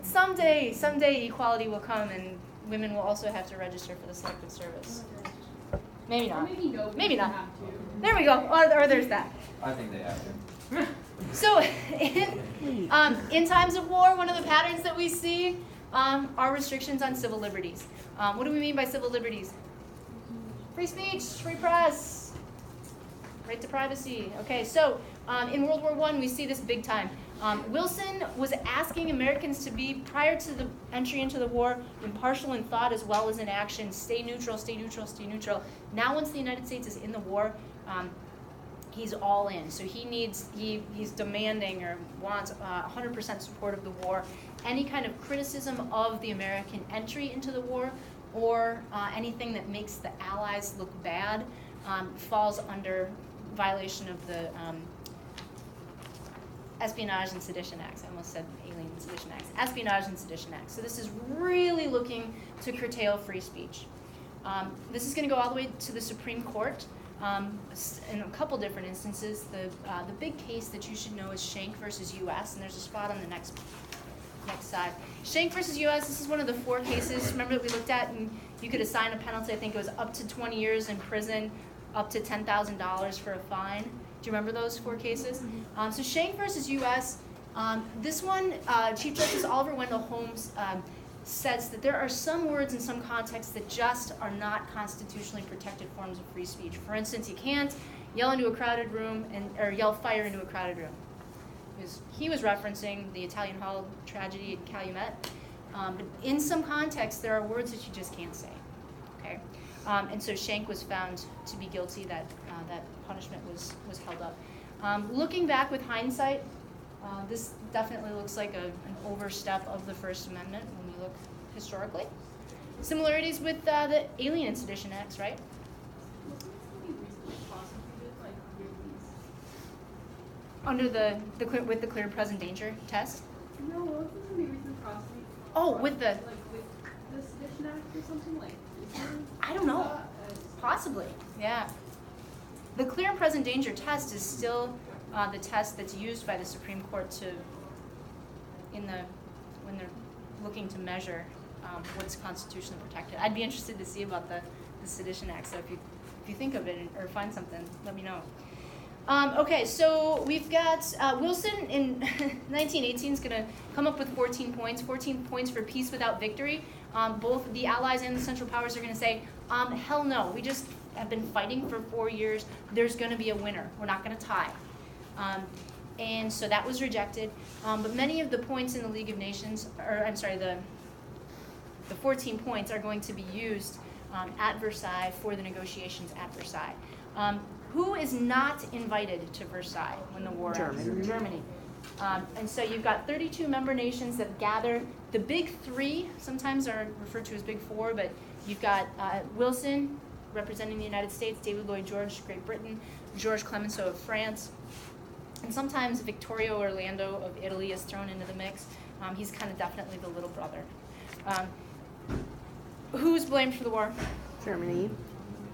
someday equality will come and women will also have to register for the Selective Service. Maybe not. Maybe not. There we go. Or there's that. I think they have to. So in times of war, one of the patterns that we see are restrictions on civil liberties. What do we mean by civil liberties? Free speech, free press, right to privacy. Okay, so in World War I, we see this big time. Wilson was asking Americans to be, prior to the entry into the war, impartial in thought as well as in action. Stay neutral, stay neutral, stay neutral. Now once the United States is in the war, he's all in. So he's demanding or wants 100% support of the war. Any kind of criticism of the American entry into the war or anything that makes the Allies look bad falls under violation of the Espionage and Sedition Acts. I almost said Alien and Sedition Acts. Espionage and Sedition Acts. So this is really looking to curtail free speech. This is going to go all the way to the Supreme Court. In a couple different instances, the big case that you should know is Schenck versus U.S., and there's a spot on the next side. Schenck versus U.S., this is one of the 4 cases, remember, that we looked at, and you could assign a penalty. I think it was up to 20 years in prison, up to $10,000 for a fine. Do you remember those 4 cases? So Schenck versus U.S., this one, Chief Justice Oliver Wendell Holmes says that there are some words in some contexts that just are not constitutionally protected forms of free speech. For instance, you can't yell into a crowded room or yell fire into a crowded room. He was referencing the Italian Hall tragedy at Calumet. But in some contexts, there are words that you just can't say. Okay, and so Schenck was found to be guilty. That punishment was held up. Looking back with hindsight, this definitely looks like an overstep of the First Amendment when we look historically. Similarities with the Alien and Sedition Acts, right? Under with the clear present danger test? No, wasn't there a recent prosecution? Oh, with the Sedition Act or something like that? I don't know. Possibly, yeah. The clear and present danger test is still the test that's used by the Supreme Court when they're looking to measure what's constitutionally protected. I'd be interested to see about the Sedition Act. So if you think of it or find something, let me know. Okay, so we've got Wilson in 1918 is going to come up with 14 points. 14 points for peace without victory. Both the Allies and the Central Powers are going to say, hell no, we just have been fighting for 4 years. There's going to be a winner. We're not going to tie. And so that was rejected. But many of the points in the League of Nations, the 14 points are going to be used at Versailles for the negotiations at Versailles. Who is not invited to Versailles when the war ends? Germany. And so you've got 32 member nations that gather. The big 3 sometimes are referred to as big 4, but you've got Wilson representing the United States, David Lloyd George, Great Britain, Georges Clemenceau of France, and sometimes Vittorio Orlando of Italy is thrown into the mix. He's kind of definitely the little brother. Who's blamed for the war? Germany.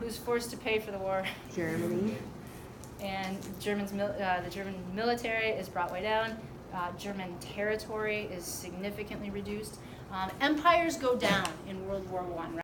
Who's forced to pay for the war? Germany. And the German military is brought way down. German territory is significantly reduced. Empires go down in World War I.